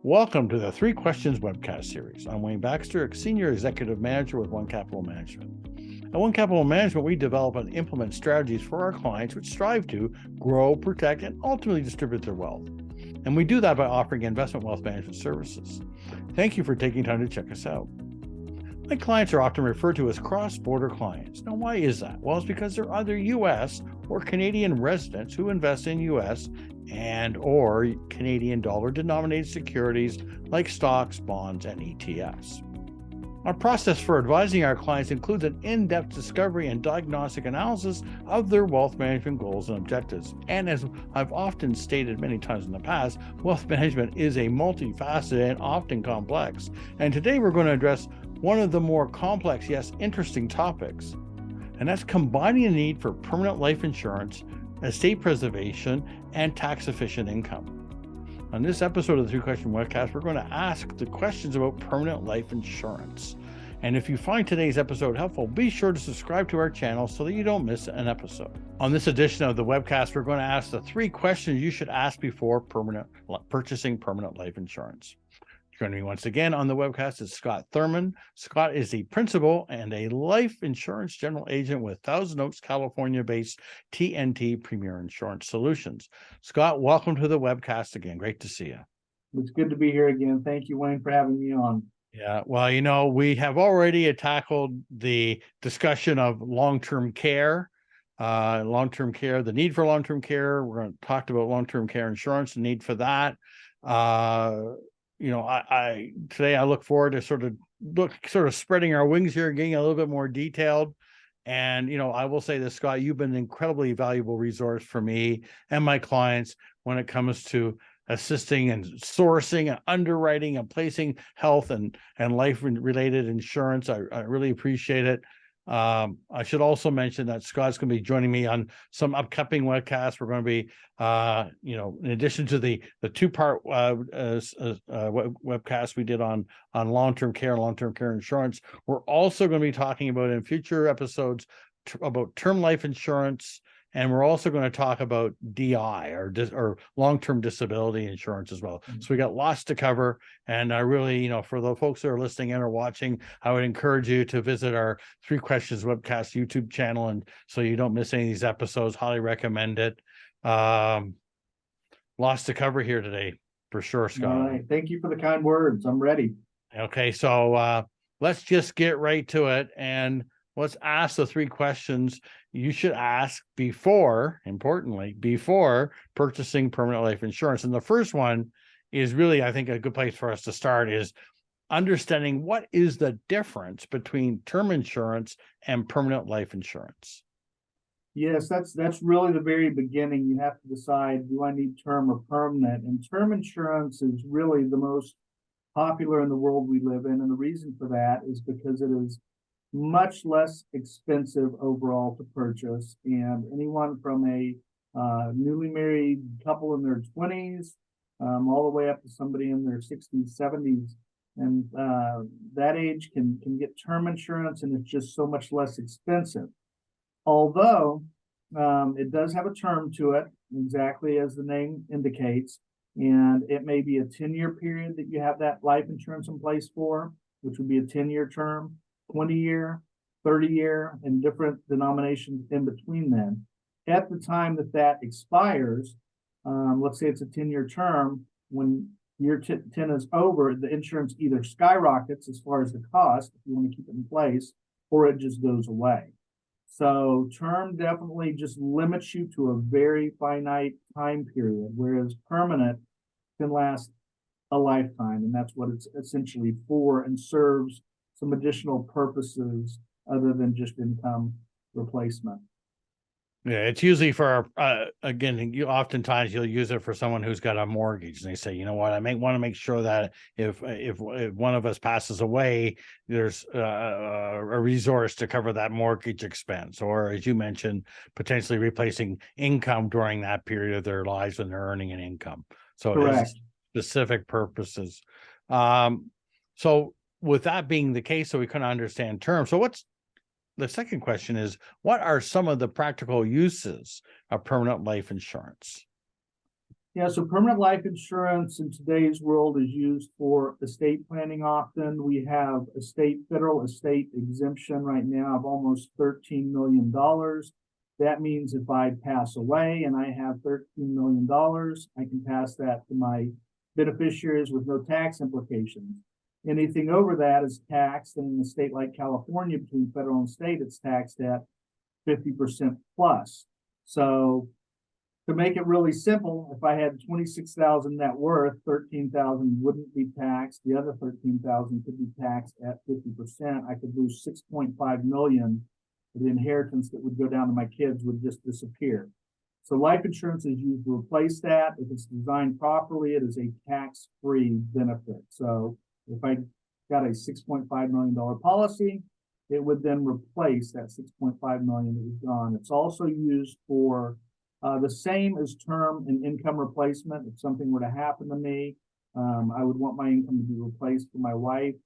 Welcome to the Three Questions Webcast series. I'm Wayne Baxter, Senior Executive Manager with One Capital Management. At One Capital Management, we develop and implement strategies for our clients which strive to grow, protect, and ultimately distribute their wealth. And we do that by offering investment wealth management services. Thank you for taking time to check us out. My clients are often referred to as cross-border clients. Now, why is that? Well, it's because they're either U.S. or Canadian residents who invest in U.S. and or Canadian dollar-denominated securities like stocks, bonds, and ETFs. Our process for advising our clients includes an in-depth discovery and diagnostic analysis of their wealth management goals and objectives. And as I've often stated many times in the past, wealth management is a multifaceted and often complex. And today we're going to address one of the more complex, yes, interesting topics, and that's combining the need for permanent life insurance, estate preservation, and tax-efficient income. On this episode of the Three Question Webcast, we're going to ask the questions about permanent life insurance. And if you find today's episode helpful, be sure to subscribe to our channel so that you don't miss an episode. On this edition of the webcast, we're going to ask the three questions you should ask before purchasing permanent life insurance. Joining me once again on the webcast is Scott Thurman. Scott is the principal and a life insurance general agent with Thousand Oaks, California-based TNT Premier Insurance Solutions. Scott, welcome to the webcast again. Great to see you. It's good to be here again. Thank you, Wayne, for having me on. Yeah, well, we have already tackled the discussion of long-term care, the need for long-term care. We're going to talk about long-term care insurance, the need for that. Today I look forward to sort of spreading our wings here, getting a little bit more detailed. And, I will say this, Scott, you've been an incredibly valuable resource for me and my clients when it comes to assisting and sourcing and underwriting and placing health and life related insurance. I really appreciate it. I should also mention that Scott's going to be joining me on some upcoming webcasts. We're going to be, in addition to the two-part webcast we did on long-term care and long-term care insurance, we're also going to be talking about in future episodes about term life insurance. And we're also going to talk about DI or long-term disability insurance as well. So we got lots to cover. And I really, for the folks that are listening and or watching, I would encourage you to visit our Three Questions Webcast YouTube channel. And so you don't miss any of these episodes, highly recommend it. Lots to cover here today for sure, Scott. All right. Thank you for the kind words. I'm ready. Okay. So let's just get right to it. And let's ask the three questions you should ask before purchasing permanent life insurance. And the first one is really, I think, a good place for us to start is understanding what is the difference between term insurance and permanent life insurance. Yes, that's really the very beginning. You have to decide, do I need term or permanent? And term insurance is really the most popular in the world we live in. And the reason for that is because it is much less expensive overall to purchase, and anyone from a newly married couple in their 20s all the way up to somebody in their 60s, 70s, and that age can get term insurance, and it's just so much less expensive. Although it does have a term to it, exactly as the name indicates, and it may be a 10-year period that you have that life insurance in place for, which would be a 10-year term, 20-year, 30-year, and different denominations in between then. At the time that expires, let's say it's a 10-year term, when year 10 is over, the insurance either skyrockets as far as the cost, if you want to keep it in place, or it just goes away. So term definitely just limits you to a very finite time period, whereas permanent can last a lifetime, and that's what it's essentially for, and serves some additional purposes other than just income replacement. Yeah, it's usually for again, oftentimes you'll use it for someone who's got a mortgage, and they say, you know what, I want to make sure that if one of us passes away, there's a resource to cover that mortgage expense, or as you mentioned, potentially replacing income during that period of their lives when they're earning an income. So correct. It has specific purposes. So with that being the case, so we couldn't understand terms. So what's the second question is, what are some of the practical uses of permanent life insurance? Yeah, so permanent life insurance in today's world is used for estate planning often. We have federal estate exemption right now of almost $13 million. That means if I pass away and I have $13 million, I can pass that to my beneficiaries with no tax implications. Anything over that is taxed, and in a state like California, between federal and state, it's taxed at 50% plus. So to make it really simple, if I had 26,000 net worth, 13,000 wouldn't be taxed. The other 13,000 could be taxed at 50%. I could lose 6.5 million. The inheritance that would go down to my kids would just disappear. So life insurance is used to replace that. If it's designed properly, it is a tax-free benefit. So if I got a $6.5 million policy, it would then replace that 6.5 million that was gone. It's also used for the same as term and income replacement. If something were to happen to me, I would want my income to be replaced for my wife,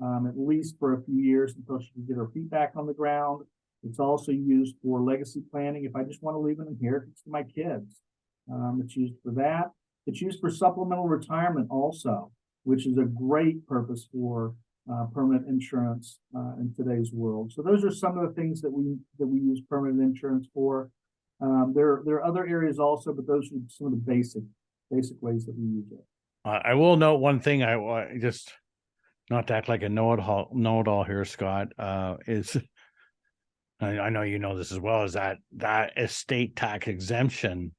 at least for a few years until she can get her feet back on the ground. It's also used for legacy planning. If I just want to leave an inheritance to my kids, it's used for that. It's used for supplemental retirement also, which is a great purpose for permanent insurance in today's world. So those are some of the things that we use permanent insurance for. There are other areas also, but those are some of the basic ways that we use it. I will note one thing. I just, not to act like a know-it-all here, Scott, is I know you know this as well, is that estate tax exemption,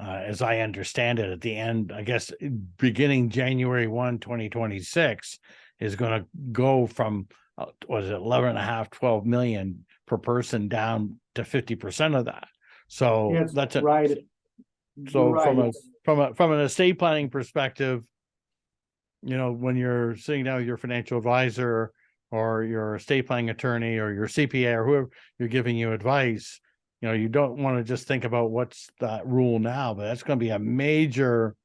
as I understand it, at the end, I guess beginning January 1, 2026, is going to go from was it 11.5, 12 million per person down to 50% of that. So yeah, that's a, right. So right. from an estate planning perspective, you know, when you're sitting down with your financial advisor or your estate planning attorney or your CPA or whoever you're giving you advice, you know, you don't want to just think about what's that rule now, but that's going to be a major.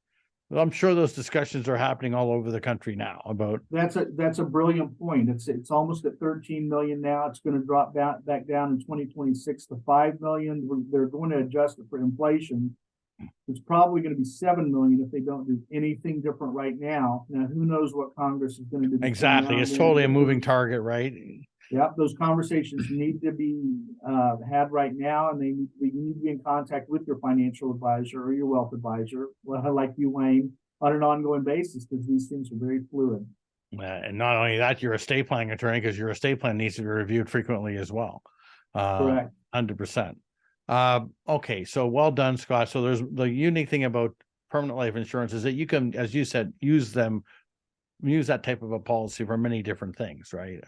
I'm sure those discussions are happening all over the country now about. That's a brilliant point. It's almost at 13 million now. It's going to drop back down in 2026 to 5 million. They're going to adjust it for inflation. It's probably going to be 7 million if they don't do anything different right now. Now, who knows what Congress is going to do? Exactly. It's totally a moving target, right? Yeah, those conversations need to be had right now, and we need to be in contact with your financial advisor or your wealth advisor, like you, Wayne, on an ongoing basis, because these things are very fluid. And not only that, your estate planning attorney, because your estate plan needs to be reviewed frequently as well. Correct. 100%. Okay, so well done, Scott. So there's the unique thing about permanent life insurance is that you can, as you said, use that type of a policy for many different things, right?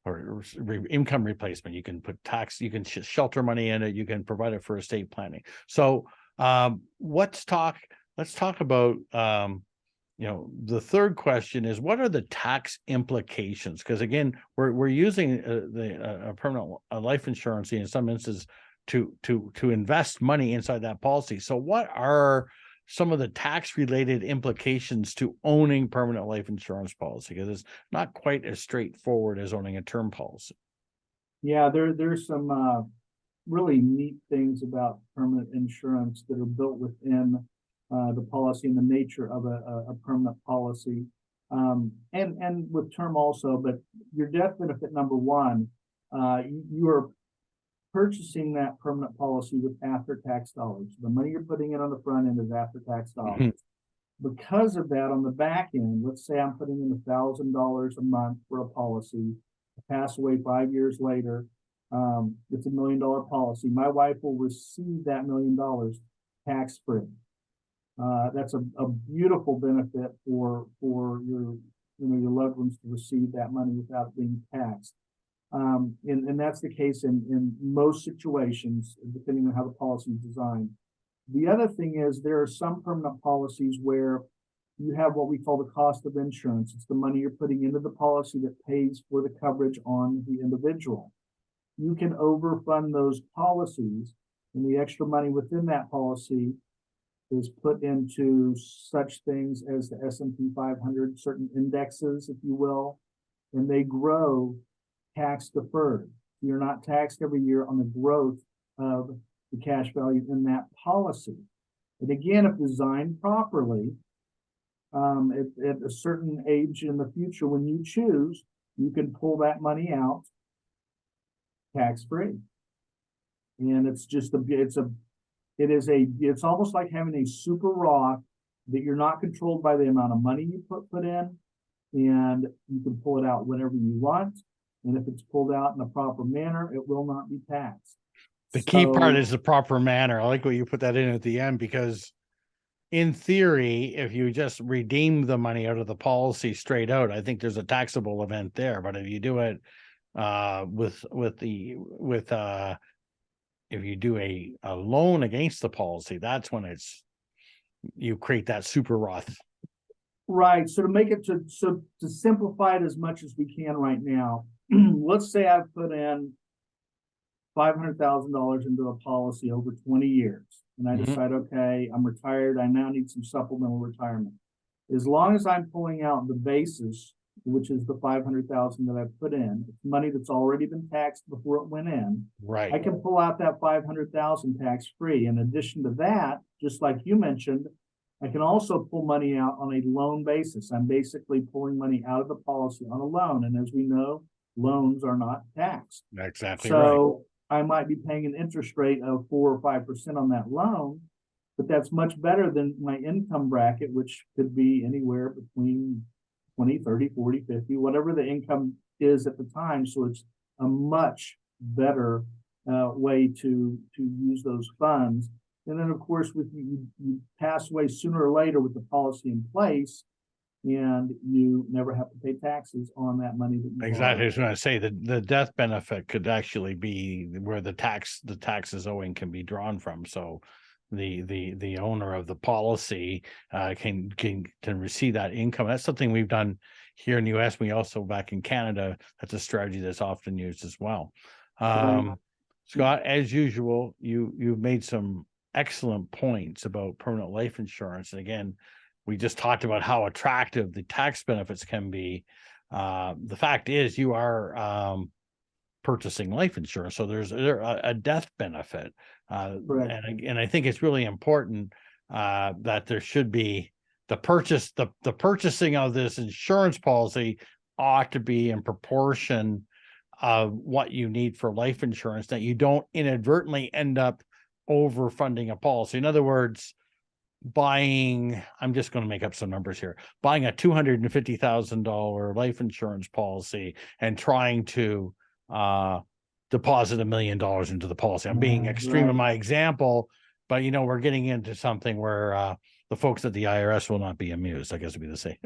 Or income replacement. You can put tax, you can shelter money in it, you can provide it for estate planning. So let's talk about you know, the third question is, what are the tax implications? Because again, we're using the permanent life insurance in some instances to invest money inside that policy. So what are some of the tax related implications to owning permanent life insurance policy? Because it's not quite as straightforward as owning a term policy. Yeah, there's some really neat things about permanent insurance that are built within the policy and the nature of a permanent policy, and with term also. But your death benefit number one, you are purchasing that permanent policy with after-tax dollars. The money you're putting in on the front end is after-tax dollars. Mm-hmm. Because of that, on the back end, let's say I'm putting in $1,000 a month for a policy. I pass away 5 years later. It's $1 million policy. My wife will receive that $1 million tax-free. That's a beautiful benefit for your loved ones to receive that money without being taxed. And that's the case in most situations, depending on how the policy is designed. The other thing is there are some permanent policies where you have what we call the cost of insurance. It's the money you're putting into the policy that pays for the coverage on the individual. You can overfund those policies, and the extra money within that policy is put into such things as the S&P 500, certain indexes, if you will, and they grow tax deferred. You're not taxed every year on the growth of the cash value in that policy. And again, if designed properly, at a certain age in the future, when you choose, you can pull that money out tax-free. And it's almost like having a super Roth that you're not controlled by the amount of money you put in, and you can pull it out whenever you want. And if it's pulled out in a proper manner, it will not be taxed. The key part is the proper manner. I like what you put that in at the end, because in theory, if you just redeem the money out of the policy straight out, I think there's a taxable event there. But if you do it if you do a loan against the policy, that's when you create that super Roth. Right. So to simplify it as much as we can right now, let's say I've put in $500,000 into a policy over 20 years, and I decide, okay, I'm retired. I now need some supplemental retirement. As long as I'm pulling out the basis, which is the $500,000 that I've put in, it's money that's already been taxed before it went in. Right. I can pull out that $500,000 tax-free. In addition to that, just like you mentioned, I can also pull money out on a loan basis. I'm basically pulling money out of the policy on a loan. And as we know, loans are not taxed. Exactly. So I might be paying an interest rate of 4 or 5% on that loan, but that's much better than my income bracket, which could be anywhere between 20, 30, 40, 50, whatever the income is at the time. So it's a much better way to use those funds. And then, of course, with you pass away sooner or later with the policy in place, and you never have to pay taxes on that money that you exactly. I was going to say that the death benefit could actually be where the taxes owing can be drawn from. So the owner of the policy can receive that income. That's something we've done here in the US. We also, back in Canada, that's a strategy that's often used as well. Scott, as usual, you've made some excellent points about permanent life insurance. And again, we just talked about how attractive the tax benefits can be. The fact is, you are purchasing life insurance, so there's a death benefit, and I think it's really important that there should be the purchasing of this insurance policy ought to be in proportion of what you need for life insurance, that you don't inadvertently end up overfunding a policy. In other words, I'm just going to make up some numbers here, buying a $250,000 life insurance policy and trying to deposit $1 million into the policy. I'm being extreme in my example, but we're getting into something where the folks at the IRS will not be amused, I guess would be the same.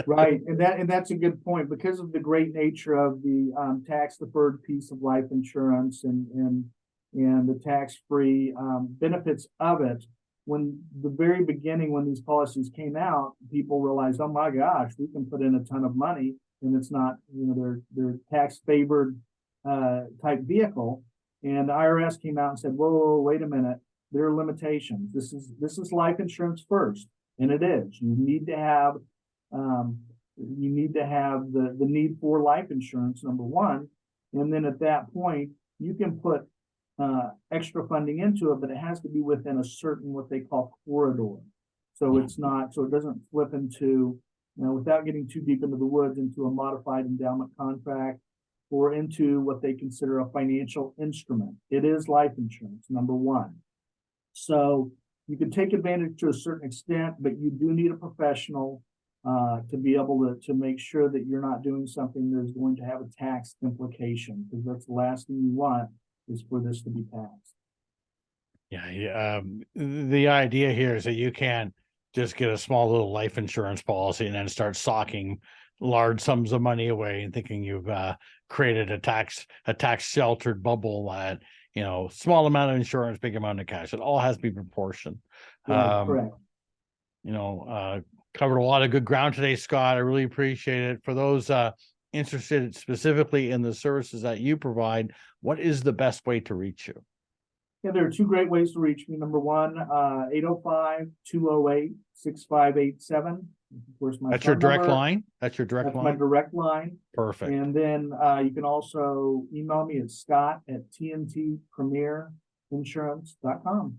Right. And that's a good point, because of the great nature of the tax deferred piece of life insurance and the tax-free benefits of it. When the very beginning, when these policies came out, people realized, oh my gosh, we can put in a ton of money, and it's not, they're tax favored type vehicle. And the IRS came out and said, whoa, wait a minute, there are limitations. This is life insurance first, and it is. You need to have the need for life insurance, number one, and then at that point you can put extra funding into it, but it has to be within a certain, what they call, corridor. So it doesn't flip into, without getting too deep into the woods, into a modified endowment contract or into what they consider a financial instrument. It is life insurance, number one. So you can take advantage to a certain extent, but you do need a professional to be able to make sure that you're not doing something that is going to have a tax implication, because that's the last thing you want, is for this to be taxed. Yeah. The idea here is that you can't just get a small little life insurance policy and then start socking large sums of money away and thinking you've created a tax sheltered bubble that, small amount of insurance, big amount of cash. It all has to be proportioned. Correct. Covered a lot of good ground today, Scott. I really appreciate it. For those interested specifically in the services that you provide, what is the best way to reach you? Yeah, there are two great ways to reach me. Number one, 805-208-6587. Of course, that's your direct line. That's your direct line. My direct line. Perfect. And then you can also email me at scott@tntpremierinsurance.com.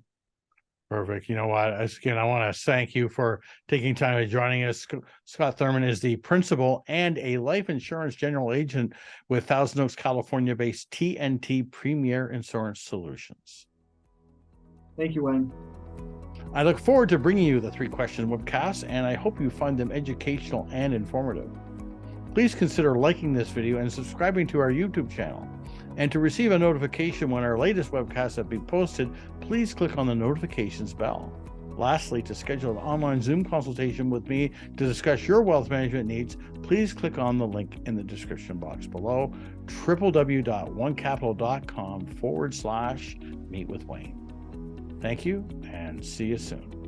Perfect. You know what? Again, I want to thank you for taking time and joining us. Scott Thurman is the principal and a life insurance general agent with Thousand Oaks, California-based TNT Premier Insurance Solutions. Thank you, Wayne. I look forward to bringing you the 3-question webcasts, and I hope you find them educational and informative. Please consider liking this video and subscribing to our YouTube channel. And to receive a notification when our latest webcasts have been posted, please click on the notifications bell. Lastly, to schedule an online Zoom consultation with me to discuss your wealth management needs, please click on the link in the description box below, www.onecapital.com/meet with Wayne. Thank you and see you soon.